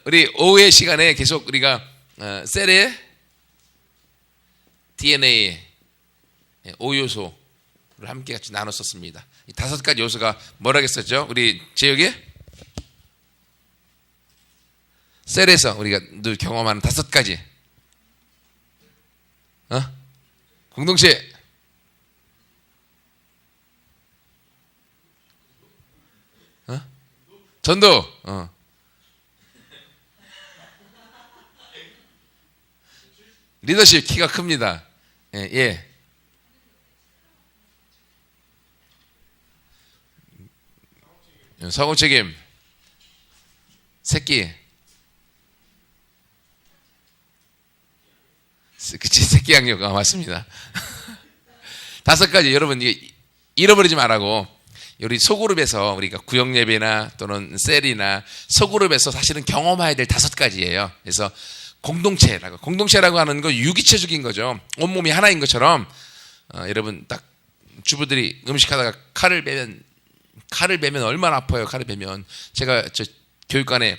우리 오후의 시간에 계속 우리가 셀의 DNA 5요소를 함께 같이 나눴었습니다. 이 5가지 요소가 뭐라고 했었죠? 우리 제육이 셀에서 우리가 늘 경험하는 5가지 공동체, 전도, 리더십 키가 큽니다. 예. 사고책임, 새끼, 그치, 새끼 양육, 맞습니다. 5가지 여러분 잃어버리지 말라고. 우리 소그룹에서 우리가 구역 예배나 또는 셀이나 소그룹에서 사실은 경험해야 될 5가지예요. 그래서 공동체라고 하는 거 유기체적인 거죠. 온몸이 하나인 것처럼 여러분 딱 주부들이 음식하다가 칼을 베면 얼마나 아파요. 칼을 베면 제가 저 교육관에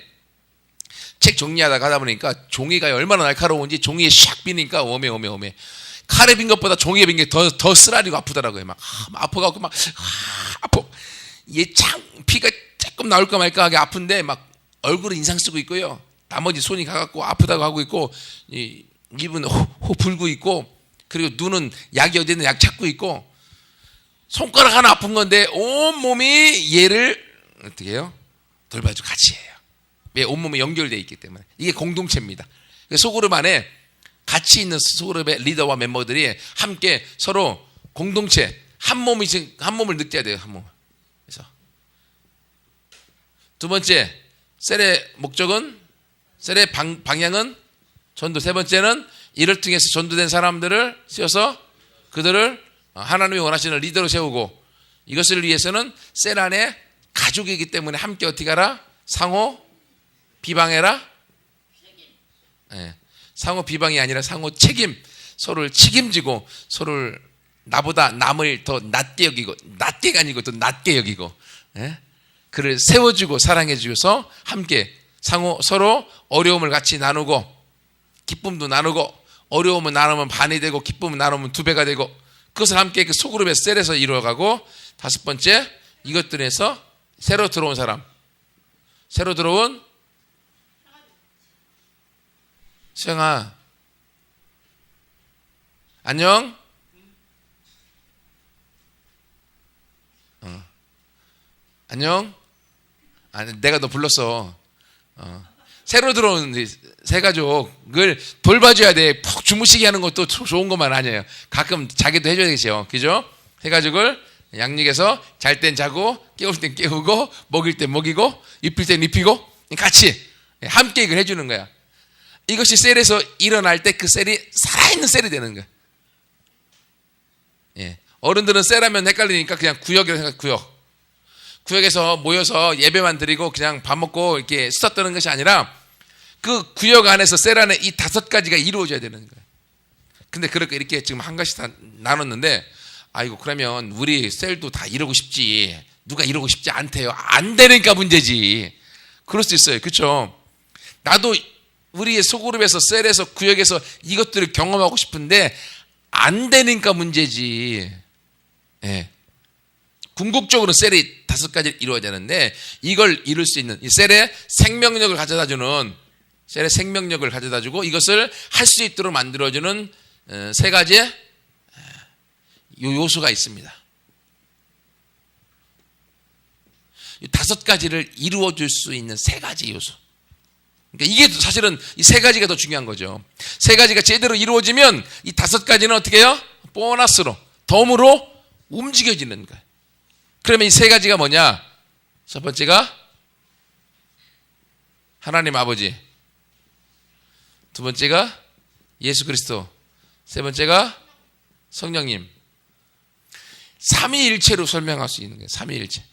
책 정리하다 가다 보니까 종이가 얼마나 날카로운지 종이에 샥 비니까 오메 칼에 빈 것보다 종이에 빈 게 더 쓰라리고 아프더라고요. 막 아파갖고 막 아파. 얘 피가 조금 나올까 말까 하게 아픈데 막 얼굴은 인상 쓰고 있고요. 나머지 손이 가갖고 아프다고 하고 있고, 입은 호 불고 있고, 그리고 눈은 약이 어디 있는 약 찾고 있고, 손가락 하나 아픈 건데 온 몸이 얘를 어떻게 해요? 돌봐주고 같이 해요. 왜? 온몸이 연결되어 있기 때문에. 이게 공동체입니다. 소그룹 안에 같이 있는 소그룹의 리더와 멤버들이 함께 서로 공동체, 한 몸을 느껴야 돼요. 한 몸. 그래서 두 번째, 셀의 목적은, 셀의 방향은 전도. 세 번째는 이를 통해서 전도된 사람들을 세워서 그들을 하나님이 원하시는 리더로 세우고, 이것을 위해서는 셀 안에 가족이기 때문에 함께 어떻게 하라? 상호 비방해라. 네. 상호 비방이 아니라 상호 책임. 서로를 책임지고 서로를 나보다 남을 더 낮게 여기고, 낮게가 아니고 더 낮게 여기고, 네? 그를 세워주고 사랑해주셔서 함께 서로 어려움을 같이 나누고, 기쁨도 나누고, 어려움은 나누면 반이 되고 기쁨은 나누면 2배가 되고, 그것을 함께 그 소그룹의 셀에서 이루어가고, 5번째, 이것들에서 새로 들어온 사람, 새로 들어온 수영아 안녕. 안녕. 내가 너 불렀어. 새로 들어온 새 가족을 돌봐줘야 돼. 푹 주무시게 하는 것도 좋은 것만 아니에요. 가끔 자기도 해줘야 되겠죠. 그죠? 새 가족을 양육해서 잘 땐 자고, 깨울 땐 깨우고, 먹일 땐 먹이고, 입힐 땐 입히고, 같이 함께 이걸 해주는 거야. 이것이 셀에서 일어날 때 그 셀이 살아있는 셀이 되는 거야. 예. 어른들은 셀하면 헷갈리니까 그냥 구역이라고 생각해. 구역에서 모여서 예배만 드리고 그냥 밥 먹고 이렇게 수다 떠는 것이 아니라, 그 구역 안에서 셀 안에 이 5가지가 이루어져야 되는 거예요. 근데 그렇게 이렇게 지금 한 가지 다 나눴는데, 아이고 그러면 우리 셀도 다 이루고 싶지, 누가 이루고 싶지 않대요. 안 되니까 문제지. 그럴 수 있어요. 그렇죠? 나도 우리의 소그룹에서, 셀에서, 구역에서 이것들을 경험하고 싶은데 안 되니까 문제지. 예. 궁극적으로 셀이 5가지를 이루어야 되는데, 이걸 이룰 수 있는, 이 셀의 생명력을 가져다주는, 셀의 생명력을 가져다주고 이것을 할 수 있도록 만들어주는 3가지의 요소가 있습니다. 이 5가지를 이루어줄 수 있는 3가지 요소. 그러니까 이게 사실은 이 3가지가 더 중요한 거죠. 3가지가 제대로 이루어지면 이 5가지는 어떻게 해요? 보너스로, 덤으로 움직여지는 거예요. 그러면 이 3가지가 뭐냐? 첫 번째가 하나님 아버지, 2번째가 예수 그리스도, 3번째가 성령님. 삼위일체로 설명할 수 있는 거예요. 삼위일체.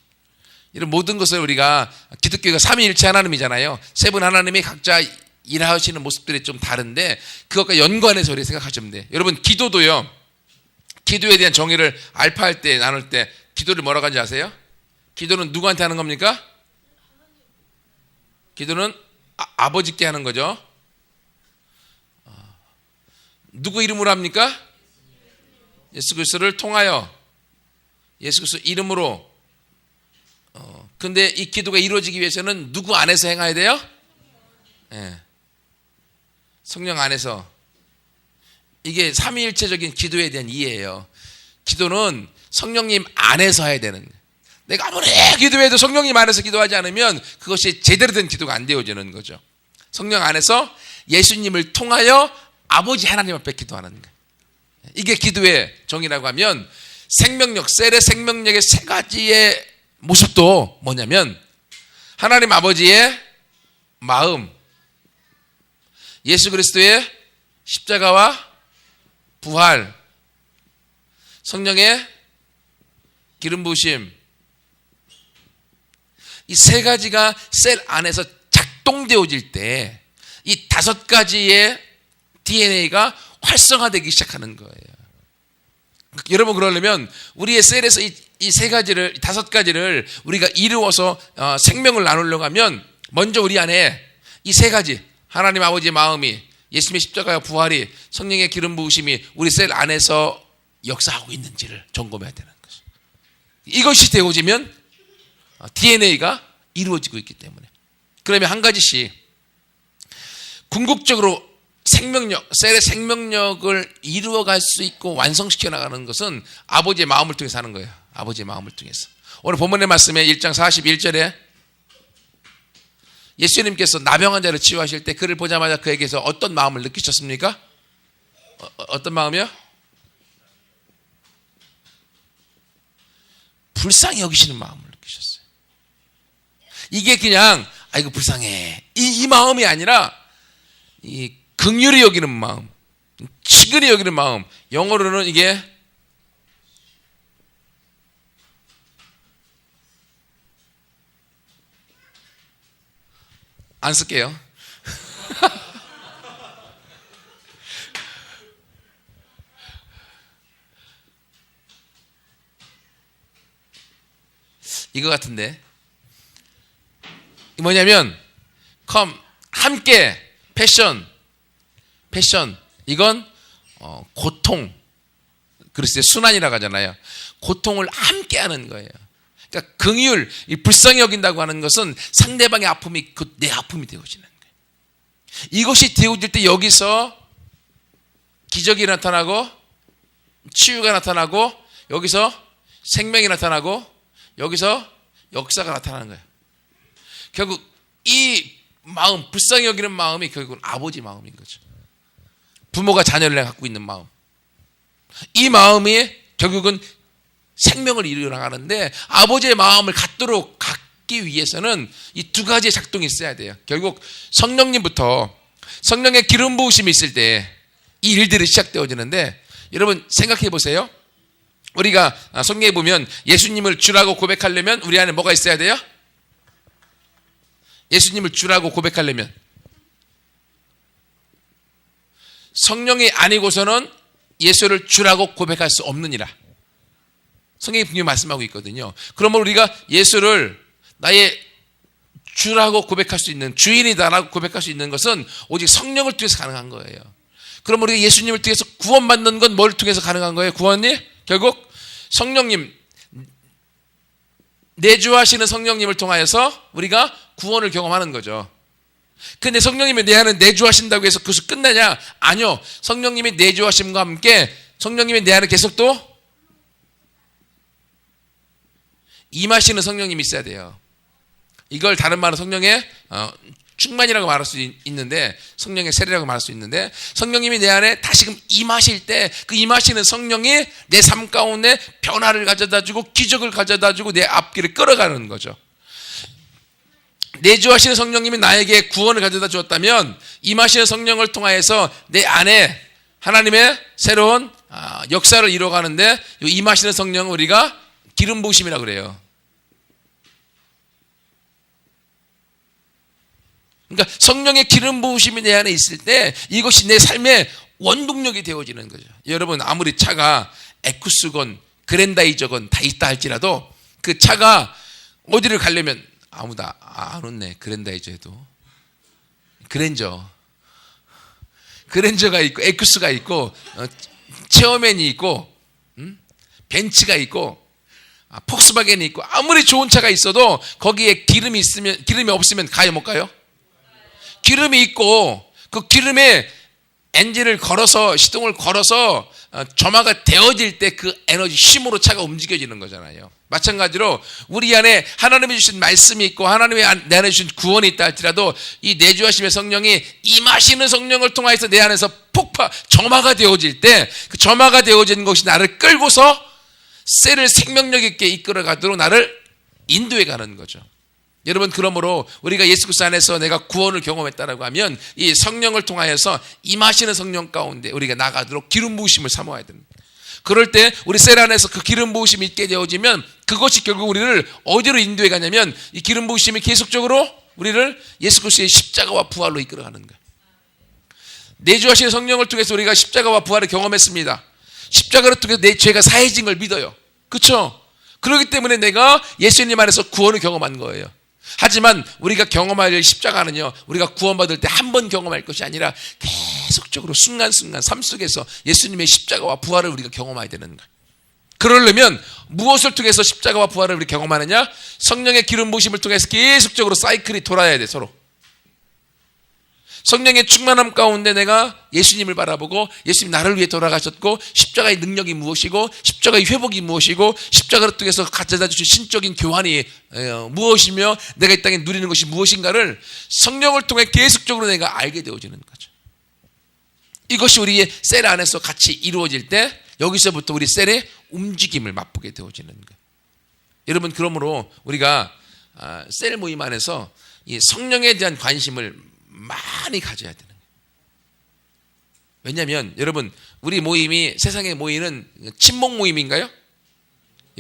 이런 모든 것을 우리가, 기독교가 삼위일체 하나님이잖아요. 3분 하나님이 각자 일하시는 모습들이 좀 다른데 그것과 연관해서 우리 생각하시면 돼요. 여러분, 기도도요, 기도에 대한 정의를 알파할 때, 나눌 때 기도를 뭐라고 하는지 아세요? 기도는 누구한테 하는 겁니까? 기도는 아버지께 하는 거죠. 누구 이름으로 합니까? 예수 그리스도를 통하여, 예수 그리스도 이름으로. 근데 이 기도가 이루어지기 위해서는 누구 안에서 행해야 돼요? 예. 성령 안에서. 이게 삼위일체적인 기도에 대한 이해예요. 기도는 성령님 안에서 해야 되는 거예요. 내가 아무리 기도해도 성령님 안에서 기도하지 않으면 그것이 제대로 된 기도가 안 되어지는 거죠. 성령 안에서 예수님을 통하여 아버지 하나님 앞에 기도하는 거예요. 이게 기도의 정의라고 하면 생명력, 셀의 생명력의 세 가지의 모습도 뭐냐면 하나님 아버지의 마음, 예수 그리스도의 십자가와 부활, 성령의 기름 부으심, 이 세 가지가 셀 안에서 작동되어질 때 이 다섯 가지의 DNA가 활성화되기 시작하는 거예요. 여러분, 그러려면 우리의 셀에서 이 세 가지를, 다섯 가지를 우리가 이루어서 생명을 나누려고 하면 먼저 우리 안에 이 세 가지, 하나님 아버지의 마음이, 예수님의 십자가와 부활이, 성령의 기름 부으심이 우리 셀 안에서 역사하고 있는지를 점검해야 되는 거죠. 이것이 되어지면 DNA가 이루어지고 있기 때문에. 그러면 한 가지씩 궁극적으로 생명력, 셀의 생명력을 이루어갈 수 있고 완성시켜 나가는 것은 아버지의 마음을 통해서 하는 거예요. 아버지의 마음을 통해서. 오늘 본문의 말씀에 1장 41절에 예수님께서 나병한 자를 치유하실 때 그를 보자마자 그에게서 어떤 마음을 느끼셨습니까? 어떤 마음이요? 불쌍히 여기시는 마음을 느끼셨어요. 이게 그냥 아이고 불쌍해 이 마음이 아니라 이 긍휼히 여기는 마음, 치근히 여기는 마음. 영어로는 이게 안 쓸게요. 이거 같은데 뭐냐면 함께 패션 이건 고통, 그리스도의 순환이라고 하잖아요. 고통을 함께 하는 거예요. 그러니까 긍휼, 불쌍히 여긴다고 하는 것은 상대방의 아픔이 내 아픔이 되어지는 거예요. 이것이 되어질 때 여기서 기적이 나타나고 치유가 나타나고 여기서 생명이 나타나고 여기서 역사가 나타나는 거예요. 결국 이 마음, 불쌍히 여기는 마음이 결국은 아버지 마음인 거죠. 부모가 자녀를 갖고 있는 마음. 이 마음이 결국은 생명을 이루어 나가는데 아버지의 마음을 갖기 위해서는 이 두 가지의 작동이 있어야 돼요. 결국 성령님부터 성령의 기름 부으심이 있을 때 이 일들이 시작되어지는데 여러분 생각해 보세요. 우리가 성경에 보면 예수님을 주라고 고백하려면 우리 안에 뭐가 있어야 돼요? 예수님을 주라고 고백하려면 성령이 아니고서는 예수를 주라고 고백할 수 없느니라. 성경이 분명히 말씀하고 있거든요. 그러면 우리가 예수를 나의 주라고 고백할 수 있는, 주인이다라고 고백할 수 있는 것은 오직 성령을 통해서 가능한 거예요. 그러면 우리가 예수님을 통해서 구원받는 건 뭘 통해서 가능한 거예요? 구원이? 결국 성령님, 내주하시는 성령님을 통하여서 우리가 구원을 경험하는 거죠. 근데 성령님이 내 안에 내주하신다고 해서 그것이 끝나냐? 아니요. 성령님이 내주하심과 함께 성령님이 내 안에 계속 또 임하시는 성령님이 있어야 돼요. 이걸 다른 말로 성령의 충만이라고 말할 수 있는데, 성령의 세례라고 말할 수 있는데, 성령님이 내 안에 다시금 임하실 때 그 임하시는 성령이 내 삶 가운데 변화를 가져다주고 기적을 가져다주고 내 앞길을 끌어가는 거죠. 내주하시는 성령님이 나에게 구원을 가져다 주었다면 임하시는 성령을 통하여서 내 안에 하나님의 새로운 역사를 이루어가는데 이 임하시는 성령은 우리가 기름 부으심이라고 그래요. 그러니까 성령의 기름 부으심이 내 안에 있을 때 이것이 내 삶의 원동력이 되어지는 거죠. 여러분 아무리 차가 에쿠스건 그랜다이저건 다 있다 할지라도 그 차가 어디를 가려면 아무도 안 웃네. 그랜다이저에도 그랜저가 있고 에쿠스가 있고 체어맨이 있고 벤츠가 있고 폭스바겐이 있고 아무리 좋은 차가 있어도 거기에 기름이 없으면 가요 못 가요? 기름이 있고 그 기름에 엔진을 걸어서 시동을 걸어서 점화가 되어질 때 그 에너지 힘으로 차가 움직여지는 거잖아요. 마찬가지로 우리 안에 하나님이 주신 말씀이 있고 하나님이 내 안에 주신 구원이 있다 할지라도 이 내주하심의 성령이 임하시는 성령을 통해서 내 안에서 점화가 되어질 때 그 점화가 되어진 것이 나를 끌고서 셀을 생명력 있게 이끌어 가도록 나를 인도해 가는 거죠. 여러분, 그러므로 우리가 예수 그리스도 안에서 내가 구원을 경험했다라고 하면 이 성령을 통하여서 임하시는 성령 가운데 우리가 나가도록 기름 부으심을 사모해야 됩니다. 그럴 때 우리 셀 안에서 그 기름 부으심이 있게 되어지면 그것이 결국 우리를 어디로 인도해 가냐면 이 기름 부으심이 계속적으로 우리를 예수 그리스도의 십자가와 부활로 이끌어가는 거예요. 내주하시는 성령을 통해서 우리가 십자가와 부활을 경험했습니다. 십자가를 통해서 내 죄가 사해진 걸 믿어요. 그렇죠? 그렇기 때문에 내가 예수님 안에서 구원을 경험한 거예요. 하지만 우리가 경험할 십자가는요, 우리가 구원받을 때 한 번 경험할 것이 아니라 계속적으로 순간순간 삶 속에서 예수님의 십자가와 부활을 우리가 경험해야 되는 거예요. 그러려면 무엇을 통해서 십자가와 부활을 우리 경험하느냐? 성령의 기름 부으심을 통해서 계속적으로 사이클이 돌아야 돼. 서로 성령의 충만함 가운데 내가 예수님을 바라보고 예수님 나를 위해 돌아가셨고 십자가의 능력이 무엇이고 십자가의 회복이 무엇이고 십자가를 통해서 가져다 주신 신적인 교환이 무엇이며 내가 이 땅에 누리는 것이 무엇인가를 성령을 통해 계속적으로 내가 알게 되어지는 거죠. 이것이 우리의 셀 안에서 같이 이루어질 때 여기서부터 우리 셀의 움직임을 맛보게 되어지는 거예요. 여러분, 그러므로 우리가 셀 모임 안에서 이 성령에 대한 관심을 많이 가져야 되는 거예요. 왜냐하면 여러분, 우리 모임이 세상에 모이는 친목 모임인가요?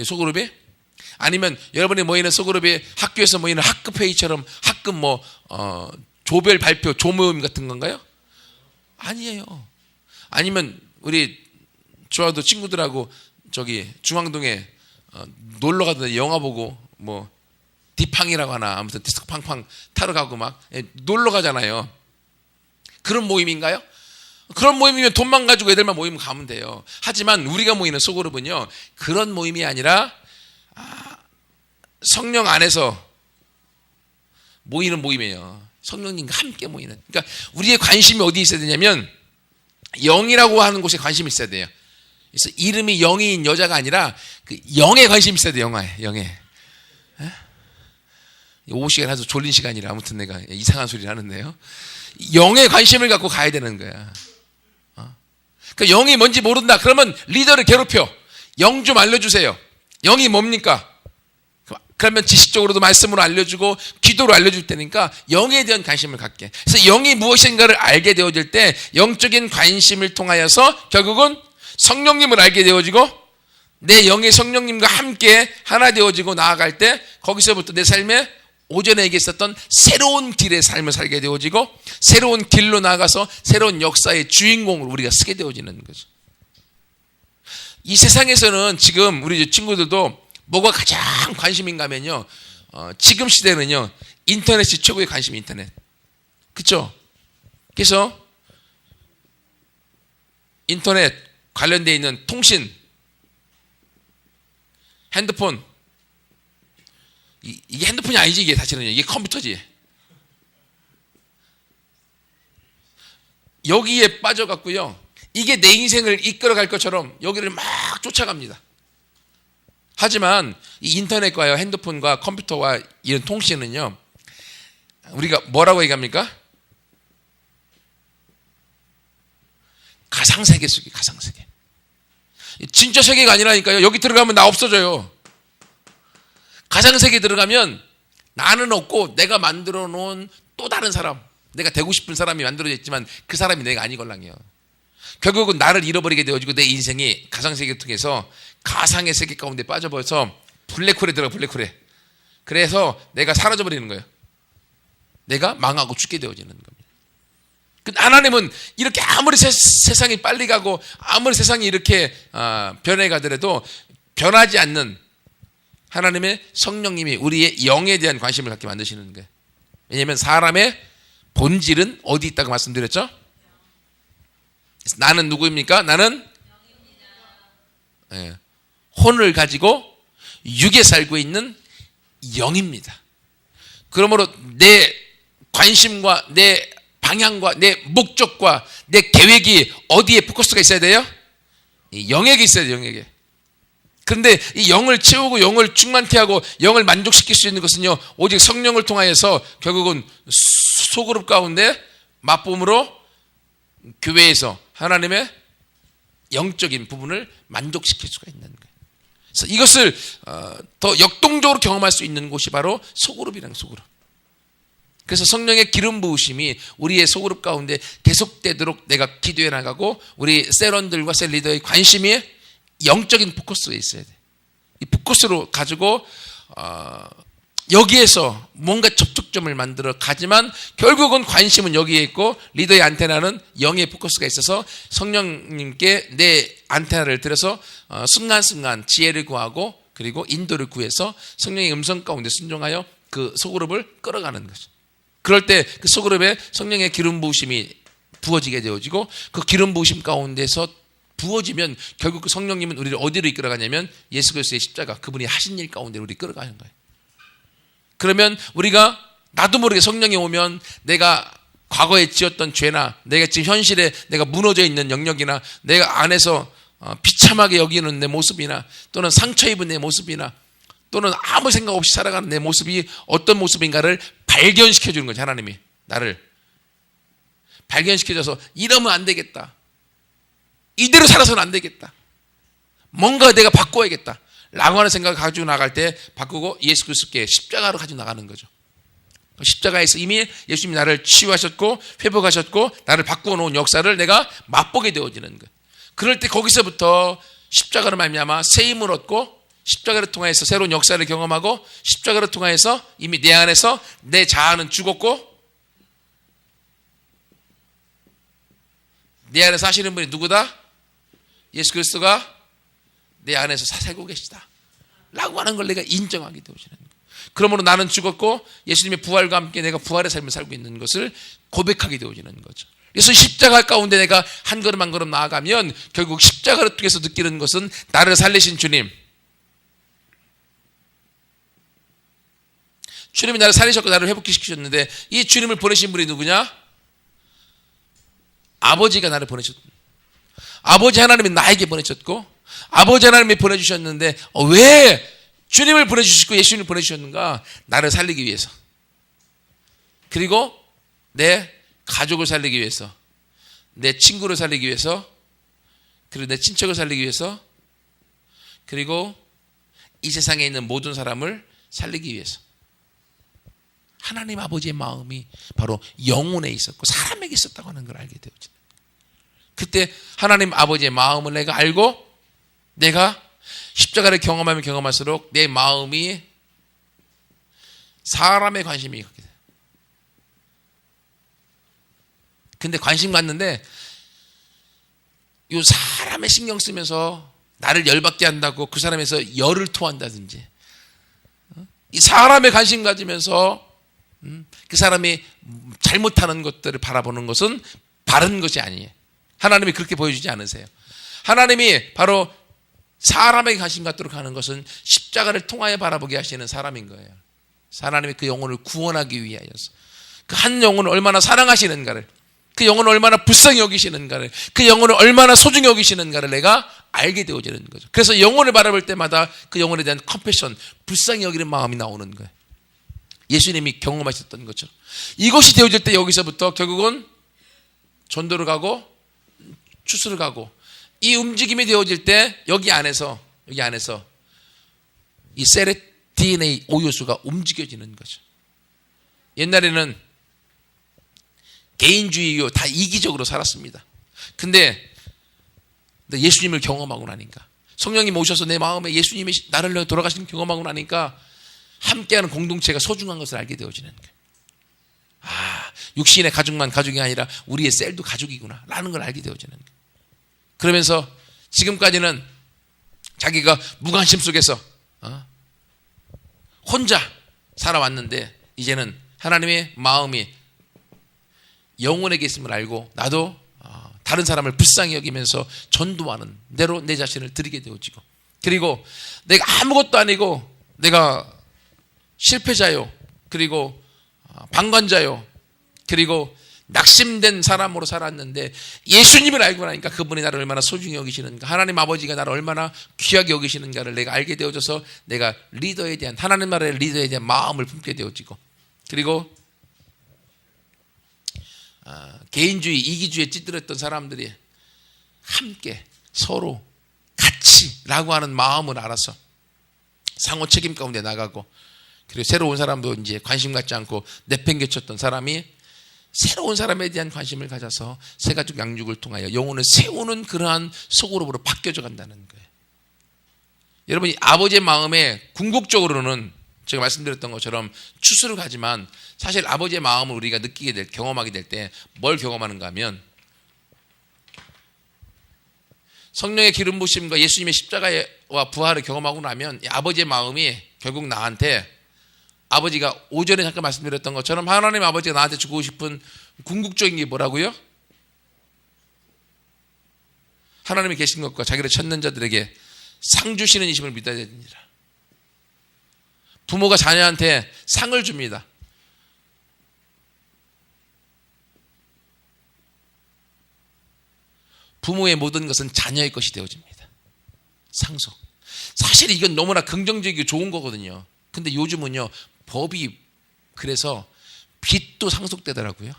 소그룹이? 아니면 여러분이 모이는 소그룹이 학교에서 모이는 학급 회의처럼 학급 조별 발표 조모임 같은 건가요? 아니에요. 아니면 우리 좋아도 친구들하고 저기 중앙동에 놀러 가던데 영화 보고 디팡이라고 하나 아무튼 디스코 팡팡 타러 가고 막 놀러 가잖아요. 그런 모임인가요? 그런 모임이면 돈만 가지고 애들만 모이면 가면 돼요. 하지만 우리가 모이는 소그룹은요, 그런 모임이 아니라 성령 안에서 모이는 모임이에요. 성령님과 함께 모이는. 그러니까 우리의 관심이 어디에 있어야 되냐면 영이라고 하는 곳에 관심이 있어야 돼요. 그래서 이름이 영인 여자가 아니라 그 영에 관심이 있어야 돼요. 영에. 오후 시간 해서 졸린 시간이라 아무튼 내가 이상한 소리를 하는데요. 영에 관심을 갖고 가야 되는 거야. 그러니까 영이 뭔지 모른다. 그러면 리더를 괴롭혀. 영 좀 알려주세요. 영이 뭡니까? 그러면 지식적으로도 말씀으로 알려주고 기도로 알려줄 때니까 영에 대한 관심을 갖게. 그래서 영이 무엇인가를 알게 되어질 때 영적인 관심을 통하여서 결국은 성령님을 알게 되어지고 내 영의 성령님과 함께 하나 되어지고 나아갈 때 거기서부터 내 삶에 오전에 얘기했었던 새로운 길의 삶을 살게 되어지고 새로운 길로 나가서 새로운 역사의 주인공을 우리가 쓰게 되어지는 거죠. 이 세상에서는 지금 우리 친구들도 뭐가 가장 관심인가 하면요, 지금 시대는요, 인터넷이 최고의 관심이 인터넷. 그렇죠? 그래서 인터넷 관련되어 있는 통신, 핸드폰, 이게 핸드폰이 아니지, 이게 사실은요. 이게 컴퓨터지. 여기에 빠져갖고요, 이게 내 인생을 이끌어갈 것처럼 여기를 막 쫓아갑니다. 하지만 이 인터넷과요, 핸드폰과 컴퓨터와 이런 통신은요, 우리가 뭐라고 얘기합니까? 가상세계 속에, 가상세계. 진짜 세계가 아니라니까요. 여기 들어가면 나 없어져요. 가상세계에 들어가면 나는 없고 내가 만들어 놓은 또 다른 사람, 내가 되고 싶은 사람이 만들어졌지만 그 사람이 내가 아니걸랑이요. 결국은 나를 잃어버리게 되어지고 내 인생이 가상세계를 통해서 가상의 세계 가운데 빠져버려서 블랙홀에 들어가, 블랙홀에. 그래서 내가 사라져버리는 거예요. 내가 망하고 죽게 되어지는 겁니다. 하나님은 이렇게 아무리 세상이 빨리 가고 아무리 세상이 이렇게 변해가더라도 변하지 않는 하나님의 성령님이 우리의 영에 대한 관심을 갖게 만드시는 거예요. 왜냐하면 사람의 본질은 어디 있다고 말씀드렸죠? 나는 누구입니까? 나는 혼을 가지고 육에 살고 있는 영입니다. 그러므로 내 관심과 내 방향과 내 목적과 내 계획이 어디에 포커스가 있어야 돼요? 이 영에게 있어야 돼요. 영에게. 그런데 이 영을 채우고 영을 충만케 하고 영을 만족시킬 수 있는 것은요, 오직 성령을 통하여서 결국은 소그룹 가운데 맛봄으로 교회에서 하나님의 영적인 부분을 만족시킬 수가 있는 거예요. 그래서 이것을 더 역동적으로 경험할 수 있는 곳이 바로 소그룹이라는 소그룹. 그래서 성령의 기름 부으심이 우리의 소그룹 가운데 계속되도록 내가 기도해 나가고, 우리 셀원들과 셀 리더의 관심이 영적인 포커스에 있어야 돼. 이 포커스로 가지고 여기에서 뭔가 접촉점을 만들어 가지만 결국은 관심은 여기에 있고, 리더의 안테나는 영의 포커스가 있어서 성령님께 내 안테나를 들여서 순간순간 지혜를 구하고, 그리고 인도를 구해서 성령의 음성 가운데 순종하여 그 소그룹을 끌어가는 거죠. 그럴 때 그 소그룹에 성령의 기름 부으심이 부어지게 되어지고, 그 기름 부으심 가운데서 부어지면 결국 그 성령님은 우리를 어디로 이끌어가냐면 예수 그리스도의 십자가, 그분이 하신 일 가운데 우리 끌어가는 거예요. 그러면 우리가 나도 모르게 성령이 오면 내가 과거에 지었던 죄나 내가 지금 현실에 내가 무너져 있는 영역이나 내가 안에서 비참하게 여기는 내 모습이나 또는 상처 입은 내 모습이나 또는 아무 생각 없이 살아가는 내 모습이 어떤 모습인가를 발견시켜 주는 거죠. 하나님이 나를 발견시켜줘서 이러면 안 되겠다, 이대로 살아서는 안 되겠다, 뭔가 내가 바꿔야겠다 라고 하는 생각을 가지고 나갈 때 바꾸고 예수 그리스도께 십자가로 가지고 나가는 거죠. 십자가에서 이미 예수님이 나를 치유하셨고 회복하셨고 나를 바꾸어 놓은 역사를 내가 맛보게 되어지는 거예요. 그럴 때 거기서부터 십자가로 말미암아 새 힘을 얻고, 십자가를 통해서 새로운 역사를 경험하고, 십자가를 통해서 이미 내 안에서 내 자아는 죽었고 내 안에서 사시는 분이 누구다? 예수 그리스도가 내 안에서 살고 계시다 라고 하는 걸 내가 인정하게 되어지는 거예요. 그러므로 나는 죽었고 예수님의 부활과 함께 내가 부활의 삶을 살고 있는 것을 고백하게 되어지는 거죠. 그래서 십자가 가운데 내가 한 걸음 한 걸음 나아가면 결국 십자가를 통해서 느끼는 것은 나를 살리신 주님, 주님이 나를 살리셨고 나를 회복시키셨는데 이 주님을 보내신 분이 누구냐? 아버지가 나를 보내셨다. 아버지 하나님이 나에게 보내셨고, 아버지 하나님이 보내주셨는데 왜 주님을 보내주시고 예수님을 보내주셨는가? 나를 살리기 위해서, 그리고 내 가족을 살리기 위해서, 내 친구를 살리기 위해서, 그리고 내 친척을 살리기 위해서, 그리고 이 세상에 있는 모든 사람을 살리기 위해서. 하나님 아버지의 마음이 바로 영혼에 있었고 사람에게 있었다고 하는 걸 알게 되어지는 거예요. 그때 하나님 아버지의 마음을 내가 알고, 내가 십자가를 경험하면 경험할수록 내 마음이 사람의 관심이 갖게 돼요. 근데 관심 갖는데 이 사람의 신경 쓰면서 나를 열받게 한다고 그 사람에서 열을 토한다든지, 이 사람의 관심 가지면서 그 사람이 잘못하는 것들을 바라보는 것은 바른 것이 아니에요. 하나님이 그렇게 보여주지 않으세요. 하나님이 바로 사람에게 관심 갖도록 하는 것은 십자가를 통하여 바라보게 하시는 사람인 거예요. 하나님이 그 영혼을 구원하기 위하여서 그 한 영혼을 얼마나 사랑하시는가를, 그 영혼을 얼마나 불쌍히 여기시는가를, 그 영혼을 얼마나 소중히 여기시는가를 내가 알게 되어지는 거죠. 그래서 영혼을 바라볼 때마다 그 영혼에 대한 컴패션, 불쌍히 여기는 마음이 나오는 거예요. 예수님이 경험하셨던 것처럼. 이것이 되어질 때 여기서부터 결국은 전도를 가고 추수를 가고, 이 움직임이 되어질 때 여기 안에서 이 셀의 DNA 오요수가 움직여지는 거죠. 옛날에는 개인주의요 다 이기적으로 살았습니다. 근데 예수님을 경험하고 나니까, 성령님 오셔서 내 마음에 예수님이 나를 위해 돌아가신 경험하고 나니까 함께하는 공동체가 소중한 것을 알게 되어지는 거예요. 아, 육신의 가족만 가족이 아니라 우리의 셀도 가족이구나 라는 걸 알게 되어지는 거예요. 그러면서 지금까지는 자기가 무관심 속에서 혼자 살아왔는데, 이제는 하나님의 마음이 영혼에게 있음을 알고 나도 다른 사람을 불쌍히 여기면서 전도하는 대로 내 자신을 드리게 되어지고, 그리고 내가 아무것도 아니고 내가 실패자요, 그리고 방관자요, 그리고 낙심된 사람으로 살았는데 예수님을 알고 나니까 그분이 나를 얼마나 소중히 여기시는가, 하나님 아버지가 나를 얼마나 귀하게 여기시는가를 내가 알게 되어져서 내가 리더에 대한, 하나님 나라의 리더에 대한 마음을 품게 되어지고, 그리고 개인주의, 이기주의에 찌들었던 사람들이 함께 서로 같이라고 하는 마음을 알아서 상호 책임 가운데 나가고, 그리고 새로운 사람도 이제 관심 갖지 않고 내팽개쳤던 사람이 새로운 사람에 대한 관심을 가져서 새가족 양육을 통하여 영혼을 세우는 그러한 소그룹으로 바뀌어져 간다는 거예요. 여러분이 아버지의 마음에 궁극적으로는 제가 말씀드렸던 것처럼 추수를 가지만, 사실 아버지의 마음을 우리가 느끼게 될, 경험하게 될 때 뭘 경험하는가 하면, 성령의 기름 부으심과 예수님의 십자가와 부활을 경험하고 나면 아버지의 마음이 결국 나한테, 아버지가 오전에 잠깐 말씀드렸던 것처럼 하나님 아버지가 나한테 주고 싶은 궁극적인 게 뭐라고요? 하나님이 계신 것과 자기를 찾는 자들에게 상 주시는 이심을 믿어야 되니라. 부모가 자녀한테 상을 줍니다. 부모의 모든 것은 자녀의 것이 되어집니다. 상속. 사실 이건 너무나 긍정적이고 좋은 거거든요. 근데 요즘은요, 법이 그래서 빚도 상속되더라고요.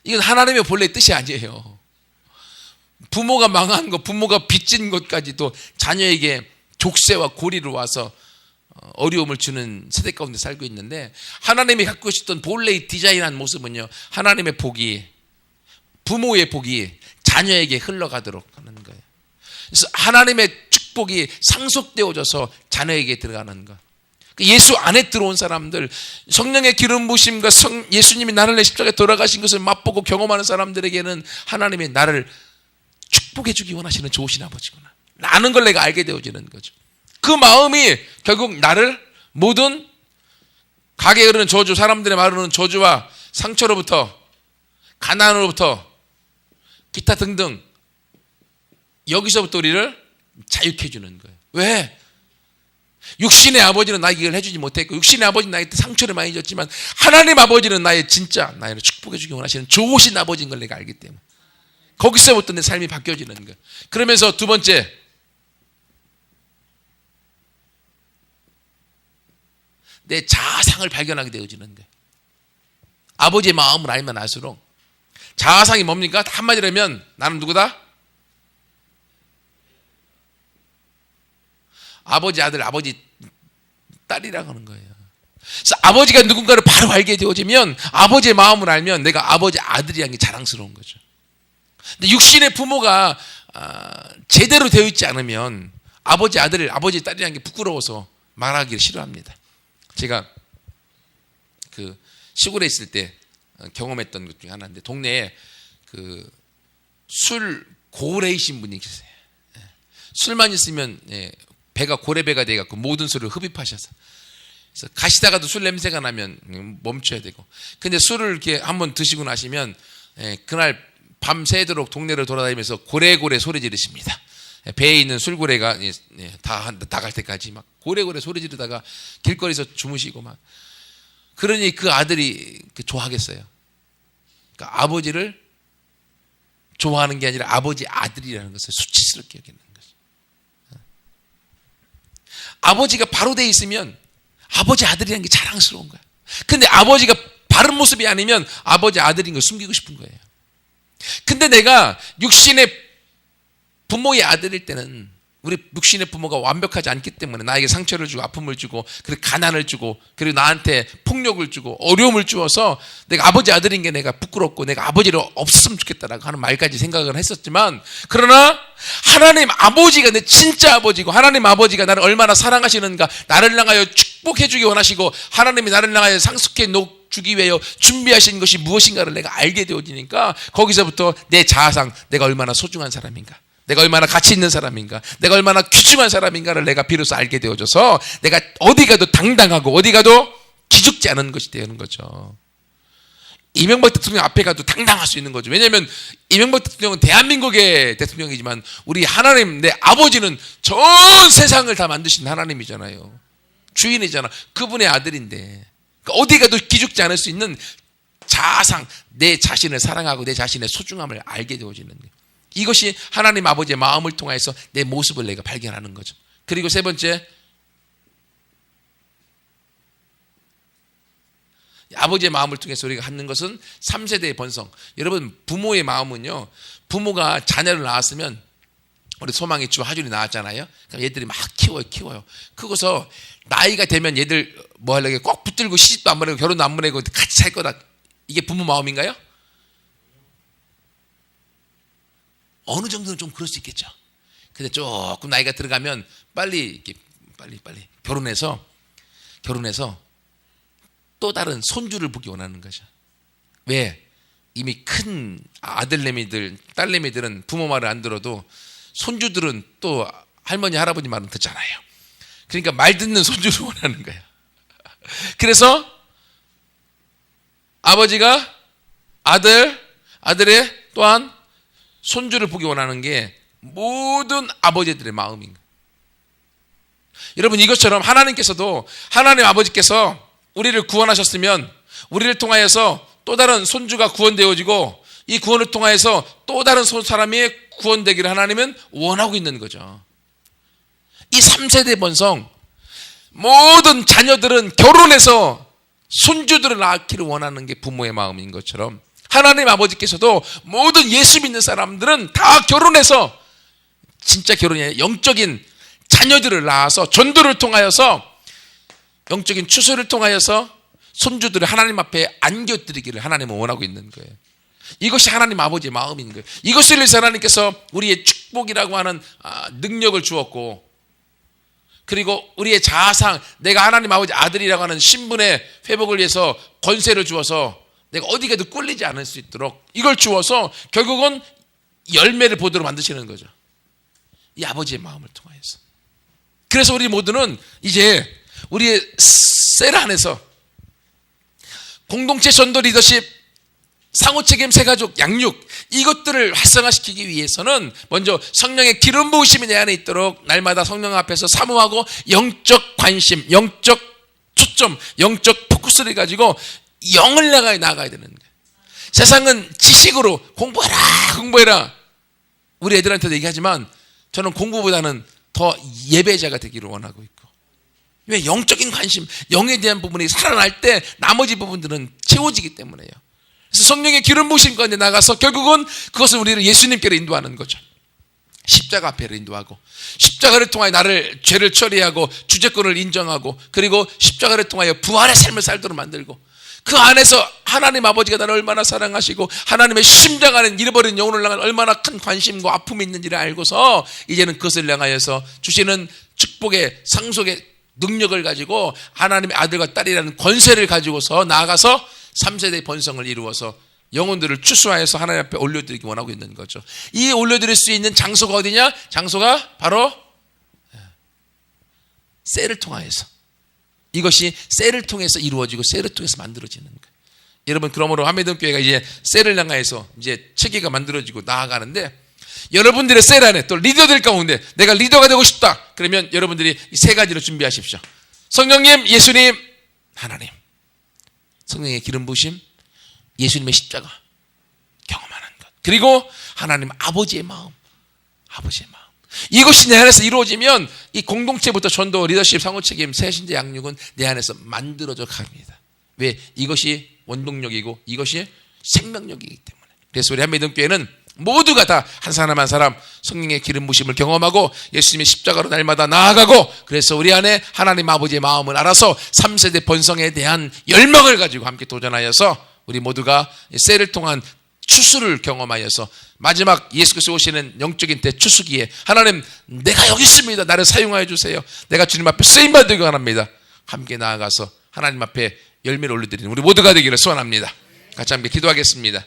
이건 하나님의 본래 뜻이 아니에요. 부모가 망한 것, 부모가 빚진 것까지도 자녀에게 족쇄와 고리로 와서 어려움을 주는 세대 가운데 살고 있는데, 하나님이 갖고 싶던 본래의 디자인한 모습은요, 하나님의 복이, 부모의 복이 자녀에게 흘러가도록 하는 거예요. 그래서 하나님의 축복이 상속되어져서 자녀에게 들어가는 것. 예수 안에 들어온 사람들, 성령의 기름 부으심과 예수님이 나를 내 십자가에 돌아가신 것을 맛보고 경험하는 사람들에게는 하나님이 나를 축복해 주기 원하시는 좋으신 아버지구나 라는 걸 내가 알게 되어지는 거죠. 그 마음이 결국 나를 모든 가게에 흐르는 저주, 사람들의 말하는 저주와 상처로부터, 가난으로부터, 기타 등등, 여기서부터 우리를 자유케 해주는 거예요. 왜? 육신의 아버지는 나에게 이걸 해주지 못했고, 육신의 아버지는 나에게 상처를 많이 줬지만 하나님 아버지는 나의 진짜, 나를 축복해 주기 원하시는 좋으신 아버지인 걸 내가 알기 때문에 거기서부터 내 삶이 바뀌어지는 거예요. 그러면서 두 번째, 내 자아상을 발견하게 되어지는 거예요. 아버지의 마음을 알면 알수록, 자아상이 뭡니까? 한마디로 하면 나는 누구다? 아버지 아들, 아버지 딸이라고 하는 거예요. 그래서 아버지가 누군가를 바로 알게 되어지면, 아버지의 마음을 알면 내가 아버지 아들이라는 게 자랑스러운 거죠. 근데 육신의 부모가 제대로 되어 있지 않으면 아버지 아들, 아버지 딸이라는 게 부끄러워서 말하기를 싫어합니다. 제가 그 시골에 있을 때 경험했던 것 중에 하나인데, 동네에 그 술 고래이신 분이 계세요. 술만 있으면 배가 고래배가 돼갖고 모든 술을 흡입하셔서, 그래서 가시다가도 술 냄새가 나면 멈춰야 되고, 근데 술을 이렇게 한번 드시고 나시면 그날 밤새도록 동네를 돌아다니면서 고래고래 소리 지르십니다. 배에 있는 술고래가 다 나갈 때까지 막 고래고래 소리 지르다가 길거리에서 주무시고 막. 그러니 그 아들이 좋아하겠어요. 그러니까 아버지를 좋아하는 게 아니라 아버지 아들이라는 것을 수치스럽게 여기는 거죠. 아버지가 바로 돼 있으면 아버지 아들이라는 게 자랑스러운 거야. 근데 아버지가 바른 모습이 아니면 아버지 아들인 걸 숨기고 싶은 거예요. 근데 내가 육신의 부모의 아들일 때는, 우리 육신의 부모가 완벽하지 않기 때문에 나에게 상처를 주고 아픔을 주고, 그리고 가난을 주고, 그리고 나한테 폭력을 주고 어려움을 주어서 내가 아버지 아들인 게 내가 부끄럽고 내가 아버지를 없었으면 좋겠다라고 하는 말까지 생각을 했었지만, 그러나 하나님 아버지가 내 진짜 아버지고, 하나님 아버지가 나를 얼마나 사랑하시는가, 나를 향하여 축복해 주기 원하시고 하나님이 나를 향하여 상속해 주기 위하여 준비하신 것이 무엇인가를 내가 알게 되어지니까, 거기서부터 내 자아상, 내가 얼마나 소중한 사람인가, 내가 얼마나 가치 있는 사람인가, 내가 얼마나 귀중한 사람인가를 내가 비로소 알게 되어져서 내가 어디 가도 당당하고 어디 가도 기죽지 않은 것이 되는 거죠. 이명박 대통령 앞에 가도 당당할 수 있는 거죠. 왜냐하면 이명박 대통령은 대한민국의 대통령이지만 우리 하나님, 내 아버지는 전 세상을 다 만드신 하나님이잖아요. 주인이잖아. 그분의 아들인데, 그러니까 어디 가도 기죽지 않을 수 있는 자상, 내 자신을 사랑하고 내 자신의 소중함을 알게 되어지는 거예요. 이것이 하나님 아버지의 마음을 통해서 내 모습을 내가 발견하는 거죠. 그리고 세 번째, 아버지의 마음을 통해서 우리가 갖는 것은 3세대의 번성. 여러분, 부모의 마음은요, 부모가 자녀를 낳았으면, 우리 소망의 주 하준이 낳았잖아요. 그럼 얘들이 막 키워요. 크고서 나이가 되면 얘들 뭐 하려고 꼭 붙들고 시집도 안 보내고 결혼도 안 보내고 같이 살 거다. 이게 부모 마음인가요? 어느 정도는 좀 그럴 수 있겠죠. 근데 조금 나이가 들어가면 빨리 결혼해서 또 다른 손주를 보기 원하는 거죠. 왜? 이미 큰 아들내미들, 딸내미들은 부모 말을 안 들어도 손주들은 또 할머니, 할아버지 말은 듣잖아요. 그러니까 말 듣는 손주를 원하는 거예요. 그래서 아버지가 아들의 또한 손주를 보기 원하는 게 모든 아버지들의 마음인 거예요. 여러분, 이것처럼 하나님께서도, 하나님 아버지께서 우리를 구원하셨으면 우리를 통하여서 또 다른 손주가 구원되어지고 이 구원을 통하여서 또 다른 사람이 구원되기를 하나님은 원하고 있는 거죠. 이 3세대 번성, 모든 자녀들은 결혼해서 손주들을 낳기를 원하는 게 부모의 마음인 것처럼 하나님 아버지께서도 모든 예수 믿는 사람들은 다 결혼해서, 진짜 결혼이 아니라 영적인 자녀들을 낳아서 전도를 통하여서, 영적인 추수를 통하여서 손주들을 하나님 앞에 안겨드리기를 하나님은 원하고 있는 거예요. 이것이 하나님 아버지의 마음인 거예요. 이것을 위해서 하나님께서 우리의 축복이라고 하는 능력을 주었고, 그리고 우리의 자아상, 내가 하나님 아버지 아들이라고 하는 신분의 회복을 위해서 권세를 주어서 내가 어디 가도 꿀리지 않을 수 있도록 이걸 주어서 결국은 열매를 보도록 만드시는 거죠. 이 아버지의 마음을 통하여서. 그래서 우리 모두는 이제 우리의 셀 안에서 공동체 전도 리더십, 상호책임, 새가족, 양육, 이것들을 활성화시키기 위해서는 먼저 성령의 기름 부으심이 내 안에 있도록 날마다 성령 앞에서 사모하고 영적 관심, 영적 초점, 영적 포커스를 가지고 영을 나가야 되는 거예요. 세상은 지식으로 공부해라 우리 애들한테도 얘기하지만 저는 공부보다는 더 예배자가 되기를 원하고 있고, 왜? 영적인 관심, 영에 대한 부분이 살아날 때 나머지 부분들은 채워지기 때문에요. 그래서 성령의 기름 부으신 가운데 나가서 결국은 그것은 우리를 예수님께로 인도하는 거죠. 십자가 앞에로 인도하고, 십자가를 통하여 나를 죄를 처리하고 주제권을 인정하고, 그리고 십자가를 통하여 부활의 삶을 살도록 만들고, 그 안에서 하나님 아버지가 나를 얼마나 사랑하시고 하나님의 심장 안에 잃어버린 영혼을 향한 얼마나 큰 관심과 아픔이 있는지를 알고서 이제는 그것을 향하여서 주시는 축복의 상속의 능력을 가지고 하나님의 아들과 딸이라는 권세를 가지고서 나아가서 3세대 번성을 이루어서 영혼들을 추수하여서 하나님 앞에 올려드리기 원하고 있는 거죠. 이 올려드릴 수 있는 장소가 어디냐? 장소가 바로 셀을 통하여서, 이것이 셀을 통해서 이루어지고 셀을 통해서 만들어지는 거예요. 여러분, 그러므로 함미동교회가 이제 셀을 향해서 이제 체계가 만들어지고 나아가는데, 여러분들의 셀 안에 또 리더들 가운데 내가 리더가 되고 싶다, 그러면 여러분들이 이 세 가지를 준비하십시오. 성령님, 예수님, 하나님. 성령의 기름 부으심, 예수님의 십자가 경험하는 것, 그리고 하나님 아버지의 마음, 이것이 내 안에서 이루어지면 이 공동체부터 전도, 리더십, 상호책임, 새신자 양육은 내 안에서 만들어져 갑니다. 왜? 이것이 원동력이고 이것이 생명력이기 때문에. 그래서 우리 한미동교회는 모두가 다 한 사람 한 사람 성령의 기름 부으심을 경험하고 예수님의 십자가로 날마다 나아가고, 그래서 우리 안에 하나님 아버지의 마음을 알아서 3세대 번성에 대한 열망을 가지고 함께 도전하여서 우리 모두가 셀을 통한 추수를 경험하여서 마지막 예수 그리스도 오시는 영적인 대추수기에 하나님, 내가 여기 있습니다, 나를 사용하여 주세요, 내가 주님 앞에 쓰임받기 원합니다, 함께 나아가서 하나님 앞에 열매를 올려드리는 우리 모두가 되기를 소원합니다. 같이 함께 기도하겠습니다.